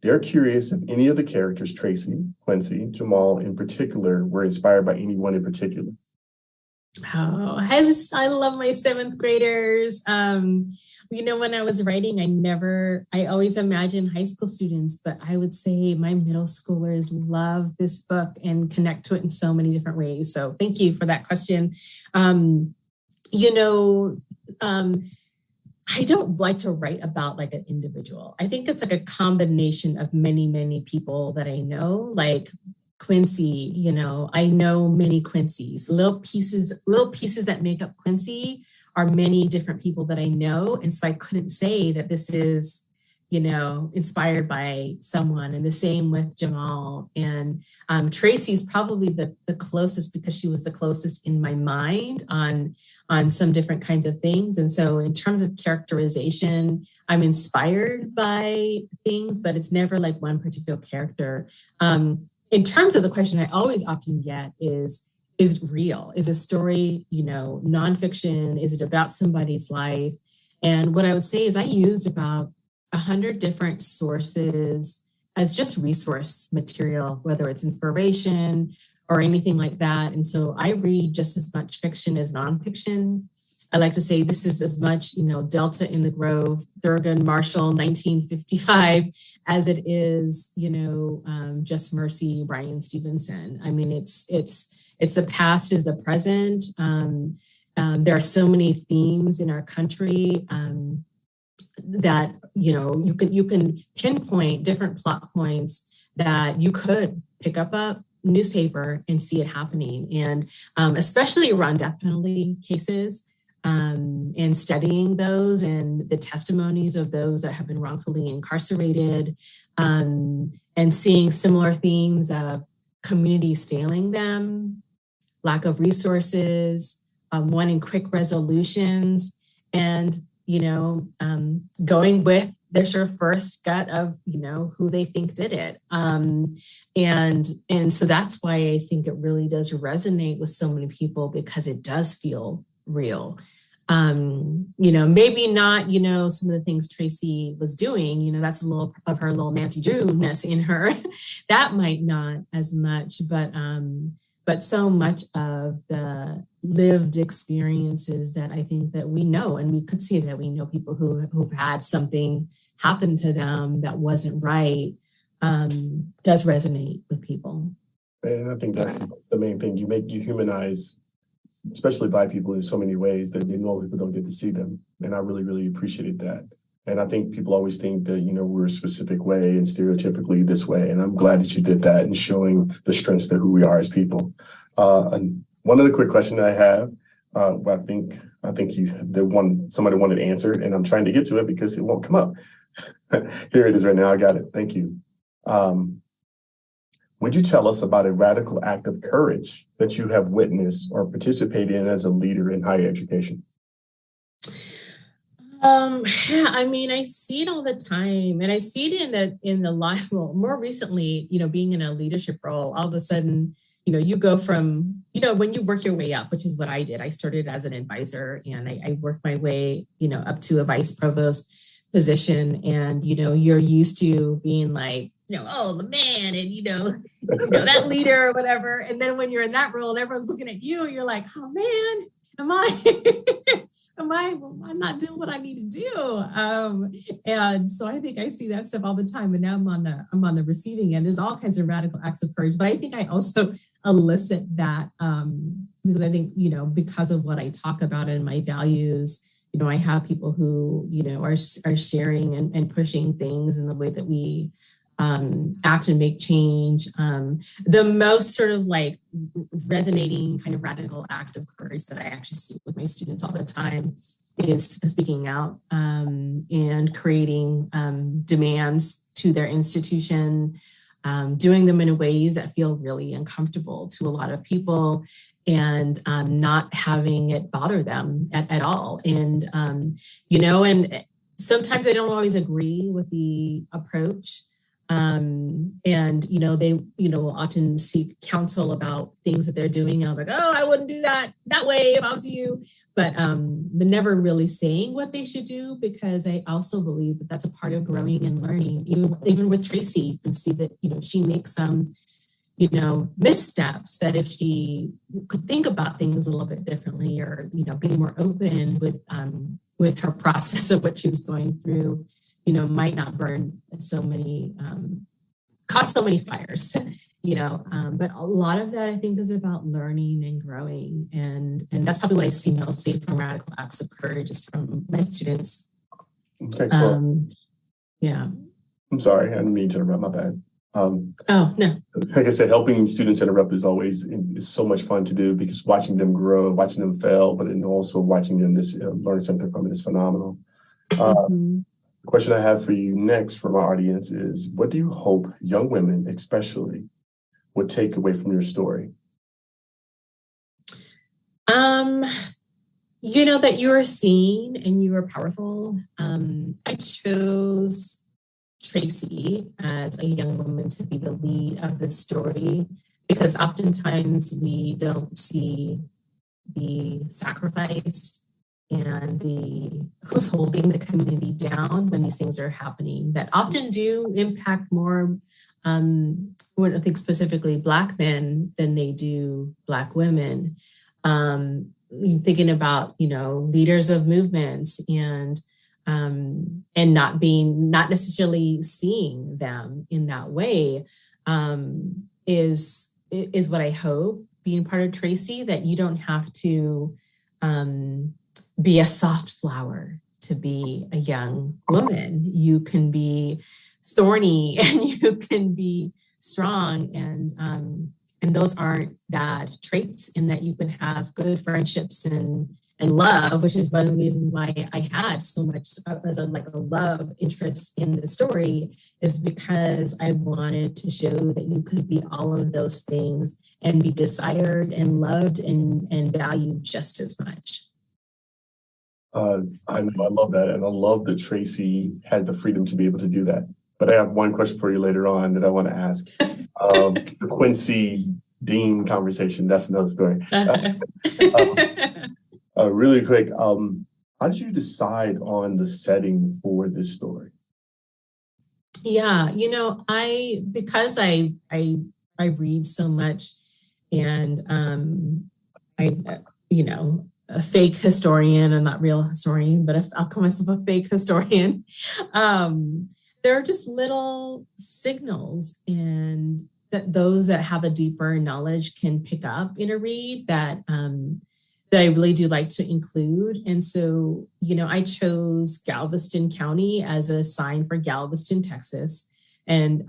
[SPEAKER 1] They're curious if any of the characters, Tracy, Quincy, Jamal in particular, were inspired by anyone in particular.
[SPEAKER 3] Oh, I love my seventh graders. When I was writing, I always imagined high school students, but I would say my middle schoolers love this book and connect to it in so many different ways. So thank you for that question. I don't like to write about like an individual. I think it's like a combination of many, many people that I know, like Quincy, I know many Quincy's. Little pieces that make up Quincy are many different people that I know. And so I couldn't say that this is, inspired by someone. And the same with Jamal. And Tracy's probably the closest because she was the closest in my mind on some different kinds of things. And so in terms of characterization, I'm inspired by things, but it's never like one particular character. In terms of the question I always often get is it real? Is a story, nonfiction? Is it about somebody's life? And what I would say is I used about 100 different sources as just resource material, whether it's inspiration or anything like that. And so I read just as much fiction as nonfiction. I like to say this is as much, Delta in the Grove, Thurgood Marshall, 1955, as it is, Just Mercy, Bryan Stevenson. I mean, it's the past is the present. There are so many themes in our country that, you can pinpoint different plot points that you could pick up a newspaper and see it happening. And especially around death penalty cases, and studying those and the testimonies of those that have been wrongfully incarcerated, and seeing similar themes of communities failing them, lack of resources, wanting quick resolutions, and going with their sort of first gut of who they think did it, and so that's why I think it really does resonate with so many people, because it does feel real. Maybe not some of the things Tracy was doing, that's a little of her little Nancy Drew-ness in her. That might not as much, but so much of the lived experiences that I think that we know, and we could see that we know people who've had something happen to them that wasn't right, does resonate with people.
[SPEAKER 1] And I think that's the main thing. You humanize, especially Black people, in so many ways that normal people don't get to see them. And I really, really appreciated that. And I think people always think that, we're a specific way and stereotypically this way. And I'm glad that you did that and showing the strengths of who we are as people. And one other quick question I have, I think somebody wanted answered, and I'm trying to get to it because it won't come up. Here it is right now. I got it. Thank you. Would you tell us about a radical act of courage that you have witnessed or participated in as a leader in higher education?
[SPEAKER 3] I see it all the time, and I see it in the life role. More recently, being in a leadership role, all of a sudden, you go from, when you work your way up, which is what I did. I started as an advisor, and I worked my way, up to a vice provost position, and you're used to being like, oh, the man, and that leader or whatever. And then when you're in that role and everyone's looking at you, you're like, oh man, I'm not doing what I need to do. And so I think I see that stuff all the time. And now I'm on the receiving end. There's all kinds of radical acts of courage, but I think I also elicit that because I think, because of what I talk about in my values, I have people who, are sharing and pushing things in the way that we act and make change. The most sort of like resonating kind of radical act of courage that I actually see with my students all the time is speaking out and creating demands to their institution, doing them in ways that feel really uncomfortable to a lot of people, and not having it bother them at all. And, and sometimes I don't always agree with the approach. And, they, will often seek counsel about things that they're doing. And I'm like, oh, I wouldn't do that way if I was you. But never really saying what they should do, because I also believe that that's a part of growing and learning. Even with Tracy, you can see that, she makes some, missteps that if she could think about things a little bit differently, or, be more open with her process of what she was going through, might not burn so many, cause so many fires, but a lot of that I think is about learning and growing. And that's probably what I see mostly from Radical Acts of Courage, is from my students.
[SPEAKER 1] Okay, cool.
[SPEAKER 3] Yeah.
[SPEAKER 1] I'm sorry, I didn't mean to interrupt, my bad.
[SPEAKER 3] Oh, no.
[SPEAKER 1] Like I said, helping students interrupt is so much fun to do, because watching them grow, watching them fail, but then also watching them learn something from it is phenomenal. The question I have for you next from our audience is, what do you hope young women especially would take away from your story?
[SPEAKER 3] That you are seen and you are powerful. I chose Tracy as a young woman to be the lead of the story, because oftentimes we don't see the sacrifice and who's holding the community down when these things are happening that often do impact more, I think specifically Black men than they do Black women. Thinking about, leaders of movements and not necessarily seeing them in that way, is what I hope, being part of Tracy, that you don't have to be a soft flower to be a young woman. You can be thorny and you can be strong, and those aren't bad traits, and that you can have good friendships and love, which is one of the reasons why I had so much as a love interest in the story, is because I wanted to show that you could be all of those things and be desired and loved and valued just as much.
[SPEAKER 1] I love that, and I love that Tracy has the freedom to be able to do that. But I have one question for you later on that I want to ask. The Quincy Dean conversation, that's another story. Really quick, how did you decide on the setting for this story?
[SPEAKER 3] Yeah, because I read so much, and a fake historian, I'm not real historian, but I'll call myself a fake historian. There are just little signals, and that those that have a deeper knowledge can pick up in a read that I really do like to include. And so, I chose Galveston County as a sign for Galveston, Texas. And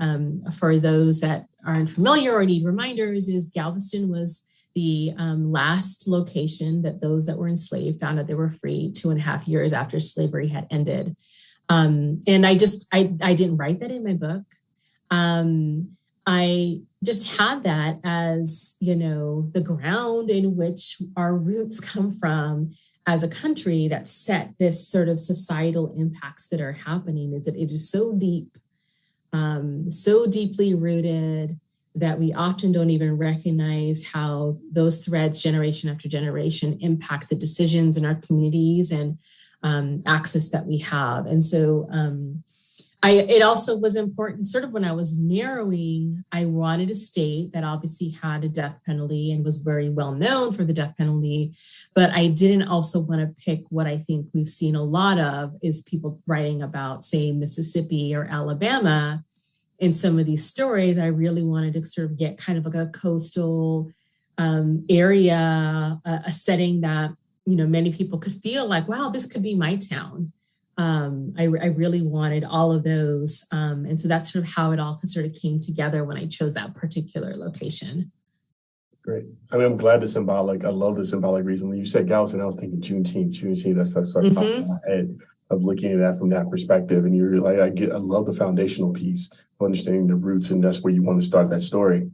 [SPEAKER 3] for those that aren't familiar or need reminders, is Galveston was the last location that those that were enslaved found out they were free 2.5 years after slavery had ended. And I didn't write that in my book. I just had that as, the ground in which our roots come from as a country that set this sort of societal impacts that are happening, is that it is so deep, so deeply rooted, that we often don't even recognize how those threads generation after generation impact the decisions in our communities and access that we have. And so it also was important, sort of when I was narrowing, I wanted a state that obviously had a death penalty and was very well known for the death penalty, but I didn't also want to pick what I think we've seen a lot of, is people writing about, say, Mississippi or Alabama. In some of these stories, I really wanted to sort of get kind of like a coastal area, a setting that, many people could feel like, wow, this could be my town. I really wanted all of those. And so that's sort of how it all sort of came together when I chose that particular location.
[SPEAKER 1] Great. I'm glad the symbolic, I love the symbolic reason. When you said Galveston, I was thinking Juneteenth, that's sort of popped in my head of looking at that from that perspective. And you're like, I love the foundational piece of understanding the roots, and that's where you want to start that story.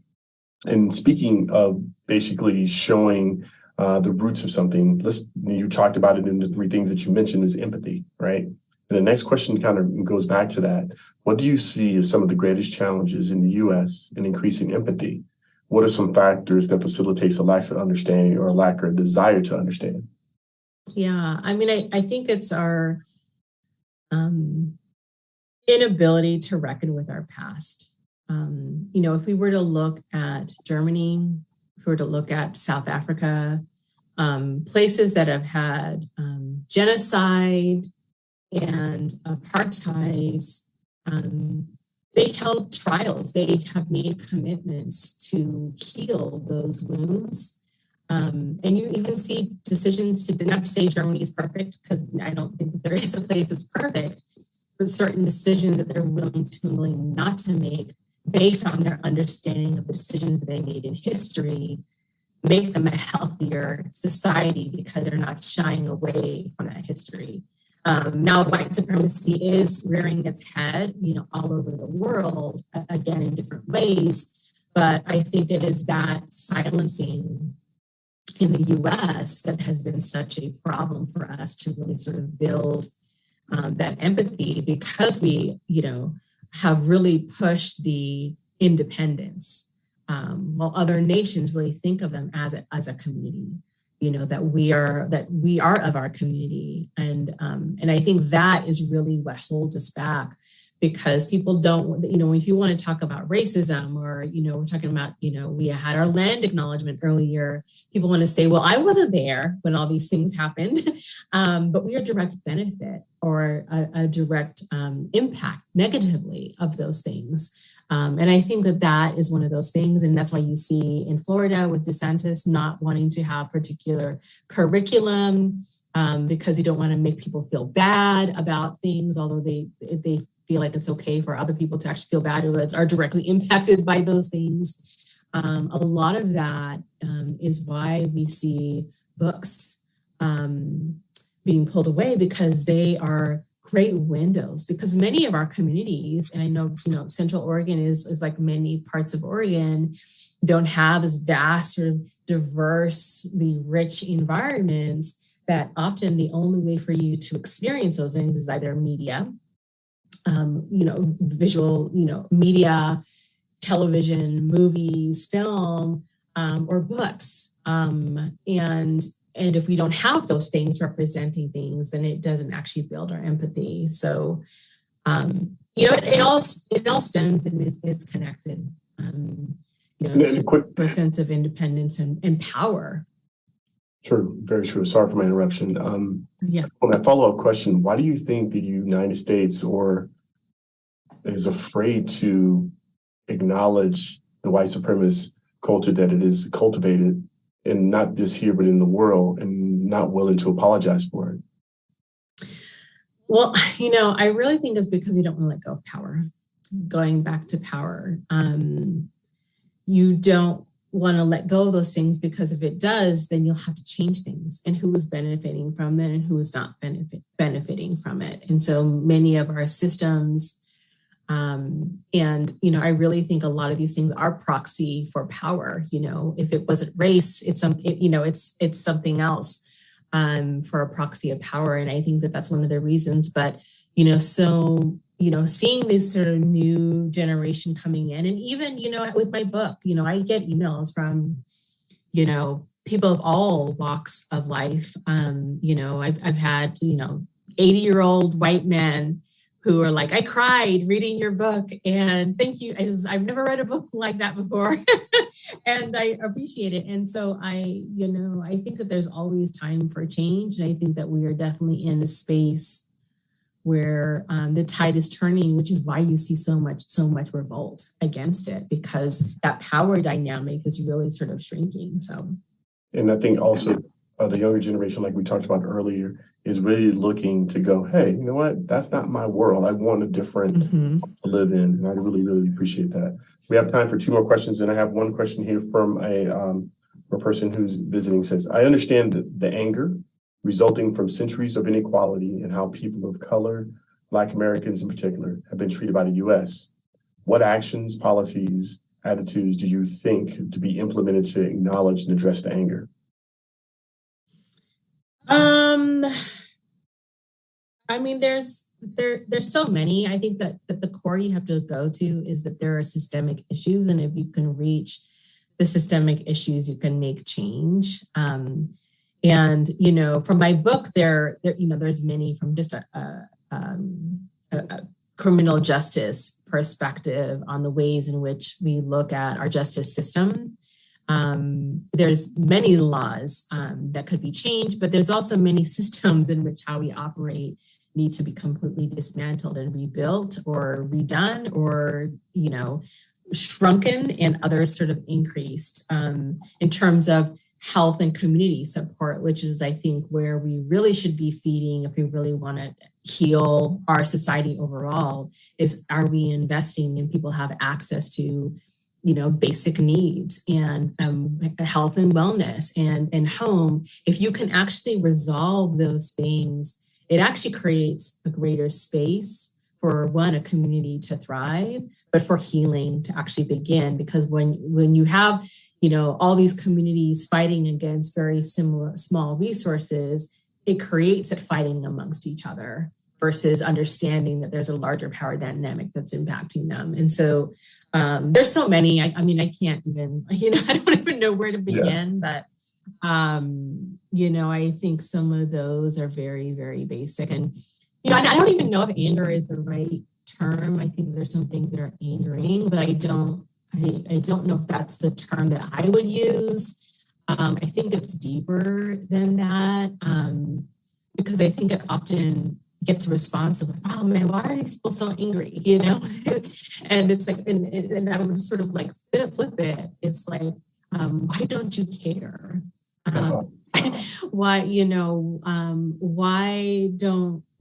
[SPEAKER 1] And speaking of basically showing the roots of something, you talked about it in the 3 things that you mentioned, is empathy, right? And the next question kind of goes back to that. What do you see as some of the greatest challenges in the U.S. in increasing empathy? What are some factors that facilitates a lack of understanding or a lack of desire to understand?
[SPEAKER 3] Yeah, I mean, I think it's our inability to reckon with our past. If we were to look at Germany, if we were to look at South Africa, places that have had genocide and apartheid, they held trials. They have made commitments to heal those wounds. And you even see decisions to not to say Germany is perfect, because I don't think that there is a place that's perfect, but certain decisions that they're willing not to make based on their understanding of the decisions that they made in history make them a healthier society because they're not shying away from that history. Now, white supremacy is rearing its head, all over the world, again, in different ways. But I think it is that silencing in the US that has been such a problem for us to really sort of build that empathy, because we, have really pushed the independence, while other nations really think of them as a community, that we are of our community. And I think that is really what holds us back, because people don't, if you want to talk about racism, or, we're talking about, we had our land acknowledgement earlier, people want to say, well, I wasn't there when all these things happened, but we are direct benefit or a direct impact negatively of those things. And I think that is one of those things. And that's why you see in Florida with DeSantis not wanting to have particular curriculum, because you don't want to make people feel bad about things, although they feel like it's okay for other people to actually feel bad who are directly impacted by those things. A lot of that is why we see books being pulled away, because they are great windows, because many of our communities, and I know, Central Oregon is like many parts of Oregon, don't have as vast or diversely rich environments, that often the only way for you to experience those things is either media, visual, media, television, movies, film, or books. And if we don't have those things representing things, then it doesn't actually build our empathy. So, it all stems and is connected, to a sense of independence and power.
[SPEAKER 1] True, very true. Sorry for my interruption. On that follow-up question, why do you think the United States is afraid to acknowledge the white supremacist culture that it is cultivated, and not just here, but in the world, and not willing to apologize for it?
[SPEAKER 3] Well, I really think it's because you don't want to let go of power. Going back to power, you don't want to let go of those things, because if it does, then you'll have to change things, and who is benefiting from it and who is not benefiting from it. And so many of our systems, I really think a lot of these things are proxy for power. If it wasn't race, it's something else, for a proxy of power. And I think that that's one of the reasons. But, seeing this sort of new generation coming in, and even, with my book, I get emails from, people of all walks of life. I've had, 80-year-old white men who are like, I cried reading your book, and thank you. I've never read a book like that before, and I appreciate it. And so I think that there's always time for change. And I think that we are definitely in a space where the tide is turning, which is why you see so much revolt against it, because that power dynamic is really sort of shrinking. So,
[SPEAKER 1] and I think also the younger generation, like we talked about earlier, is really looking to go, hey, you know what? That's not my world. I want a different to live in. And I really, really appreciate that. We have time for 2 more questions. And I have one question here from a person who's visiting. Says, I understand the anger resulting from centuries of inequality and how people of color, Black Americans in particular, have been treated by the U.S. What actions, policies, attitudes do you think to be implemented to acknowledge and address the anger?
[SPEAKER 3] I mean, there's so many. I think that the core you have to go to is that there are systemic issues, and if you can reach the systemic issues, you can make change. And from my book, there's many from just a criminal justice perspective on the ways in which we look at our justice system. There's many laws that could be changed, but there's also many systems in which how we operate need to be completely dismantled and rebuilt or redone or, shrunken and others sort of increased in terms of health and community support, which is, I think, where we really should be feeding if we really want to heal our society overall, is are we investing in people have access to basic needs and health and wellness and home. If you can actually resolve those things, it actually creates a greater space for a community to thrive, but for healing to actually begin. Because when you have, all these communities fighting against very similar small resources, it creates that fighting amongst each other versus understanding that there's a larger power dynamic that's impacting them. And so there's so many, I mean, I can't even, I don't even know where to begin, but, I think some of those are very, very basic. And, I don't even know if anger is the right term. I think there's some things that are angering, but I don't know if that's the term that I would use. I think it's deeper than that because I think it often gets a response of like, oh man, why are these people so angry? And it's like, and I would sort of like flip it. It's like, why don't you care?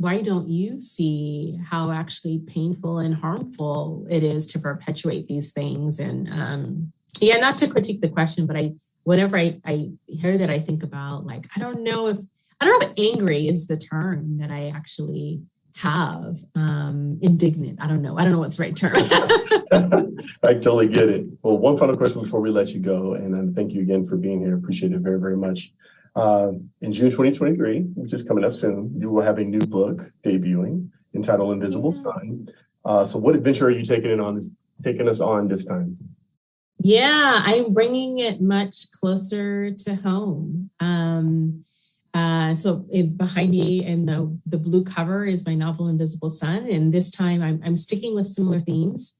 [SPEAKER 3] Why don't you see how actually painful and harmful it is to perpetuate these things? And not to critique the question, but whenever I hear that, I think about like, I don't know if angry is the term that I actually have. Indignant. I don't know what's the right term.
[SPEAKER 1] I totally get it. Well, one final question before we let you go, and then thank you again for being here. Appreciate it very, very much. In June 2023, which is coming up soon, you will have a new book debuting entitled Invisible Sun. So what adventure are you taking us on this time?
[SPEAKER 3] Yeah, I'm bringing it much closer to home. So behind me in the blue cover is my novel Invisible Sun. And this time I'm sticking with similar themes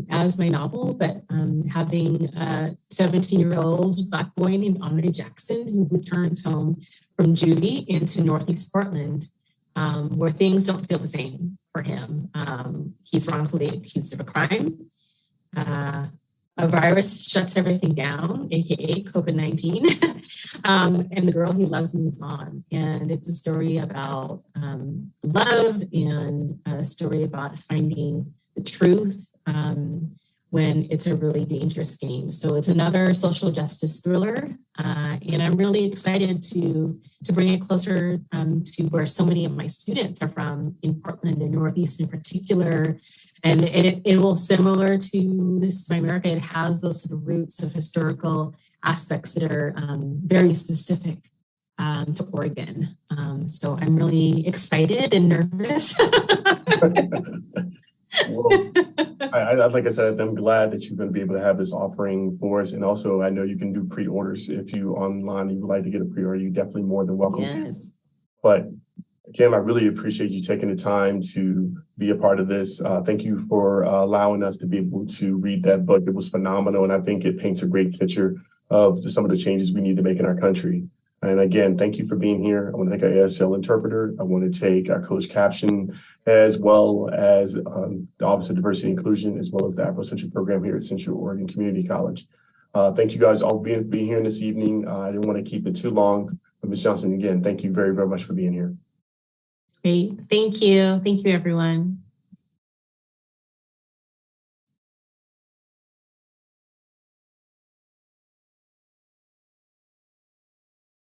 [SPEAKER 3] as my novel, but having a 17-year-old Black boy named Andre Jackson who returns home from Judy into Northeast Portland, where things don't feel the same for him. He's wrongfully accused of a crime. A virus shuts everything down, aka COVID-19, and the girl he loves moves on. And it's a story about love and a story about finding the truth when it's a really dangerous game. So it's another social justice thriller, and I'm really excited to bring it closer to where so many of my students are from in Portland and Northeast in particular. And it will, similar to This Is My America, it has those sort of roots of historical aspects that are very specific to Oregon. So I'm really excited and nervous.
[SPEAKER 1] Well, like I said, I'm glad that you're going to be able to have this offering for us. And also, I know you can do pre-orders. If you online and you would like to get a pre-order, you're definitely more than welcome.
[SPEAKER 3] Yes.
[SPEAKER 1] But Kim, I really appreciate you taking the time to be a part of this. Thank you for allowing us to be able to read that book. It was phenomenal, and I think it paints a great picture of some of the changes we need to make in our country. And again, thank you for being here. I want to thank our ASL interpreter. I want to take our closed caption, as well as the Office of Diversity and Inclusion, as well as the Afrocentric program here at Central Oregon Community College. Thank you guys all for being here this evening. I didn't want to keep it too long. But Ms. Johnson, again, thank you very, very much for being here.
[SPEAKER 3] Great. Thank you. Thank you, everyone.